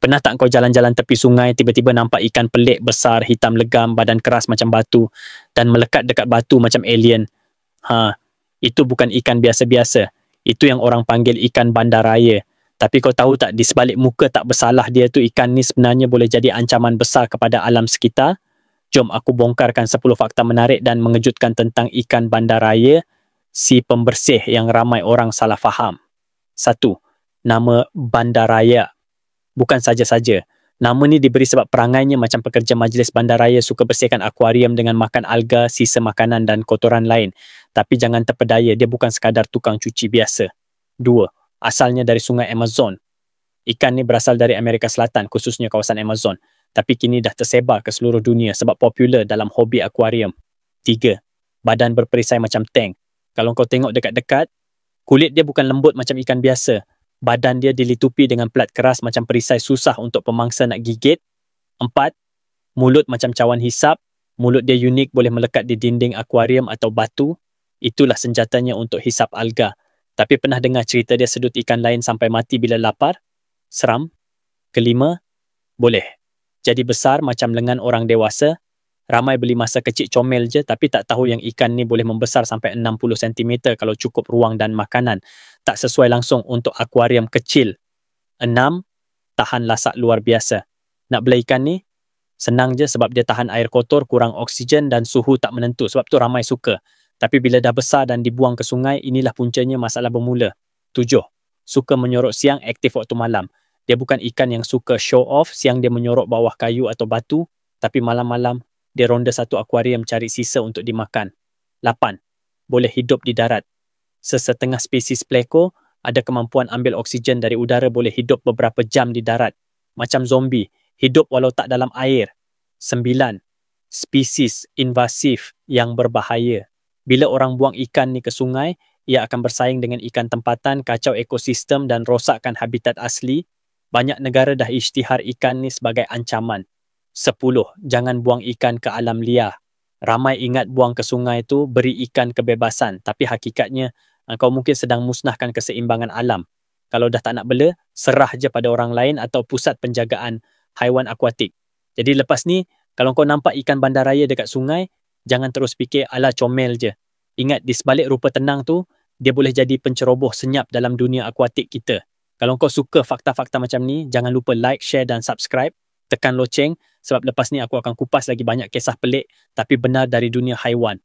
Pernah tak kau jalan-jalan tepi sungai, tiba-tiba nampak ikan pelik besar, hitam legam, badan keras macam batu dan melekat dekat batu macam alien? Itu bukan ikan biasa-biasa. Itu yang orang panggil ikan bandaraya. Tapi kau tahu tak, di sebalik muka tak bersalah dia tu, ikan ni sebenarnya boleh jadi ancaman besar kepada alam sekitar? Jom aku bongkarkan 10 fakta menarik dan mengejutkan tentang ikan bandaraya, si pembersih yang ramai orang salah faham. 1. Nama bandaraya. Bukan saja-saja. Nama ni diberi sebab perangainya macam pekerja majlis bandaraya suka bersihkan akuarium dengan makan alga, sisa makanan dan kotoran lain. Tapi jangan terpedaya, dia bukan sekadar tukang cuci biasa. 2. Asalnya dari sungai Amazon. Ikan ni berasal dari Amerika Selatan, khususnya kawasan Amazon. Tapi kini dah tersebar ke seluruh dunia sebab popular dalam hobi akuarium. 3. Badan berperisai macam tank. Kalau kau tengok dekat-dekat, kulit dia bukan lembut macam ikan biasa. Badan dia dilitupi dengan pelat keras macam perisai, susah untuk pemangsa nak gigit. 4. Mulut macam cawan hisap. Mulut dia unik, boleh melekat di dinding akuarium atau batu. Itulah senjatanya untuk hisap alga. Tapi pernah dengar cerita dia sedut ikan lain sampai mati bila lapar? Seram. 5. Boleh jadi besar macam lengan orang dewasa. Ramai beli masa kecil comel je, tapi tak tahu yang ikan ni boleh membesar sampai 60 cm kalau cukup ruang dan makanan. Tak sesuai langsung untuk akuarium kecil. 6. Tahan lasak luar biasa. Nak bela ikan ni? Senang je sebab dia tahan air kotor, kurang oksigen dan suhu tak menentu. Sebab tu ramai suka. Tapi bila dah besar dan dibuang ke sungai, inilah puncanya masalah bermula. 7. Suka menyorok siang, aktif waktu malam. Dia bukan ikan yang suka show off, siang dia menyorok bawah kayu atau batu, tapi malam-malam dia ronda satu akuarium cari sisa untuk dimakan. 8. Boleh hidup di darat. Sesetengah spesies pleko ada kemampuan ambil oksigen dari udara, boleh hidup beberapa jam di darat. Macam zombie, hidup walau tak dalam air. 9. Spesies invasif yang berbahaya. Bila orang buang ikan ni ke sungai, ia akan bersaing dengan ikan tempatan, kacau ekosistem dan rosakkan habitat asli. Banyak negara dah isytihar ikan ni sebagai ancaman. 10. Jangan buang ikan ke alam liar. Ramai ingat buang ke sungai tu beri ikan kebebasan, tapi hakikatnya kau mungkin sedang musnahkan keseimbangan alam. Kalau dah tak nak bela, serah je pada orang lain atau pusat penjagaan haiwan akuatik. Jadi lepas ni, kalau kau nampak ikan bandaraya dekat sungai, jangan terus fikir ala comel je. Ingat, di sebalik rupa tenang tu, dia boleh jadi penceroboh senyap dalam dunia akuatik kita. Kalau kau suka fakta-fakta macam ni, jangan lupa like, share dan subscribe. Tekan loceng sebab lepas ni aku akan kupas lagi banyak kisah pelik tapi benar dari dunia haiwan.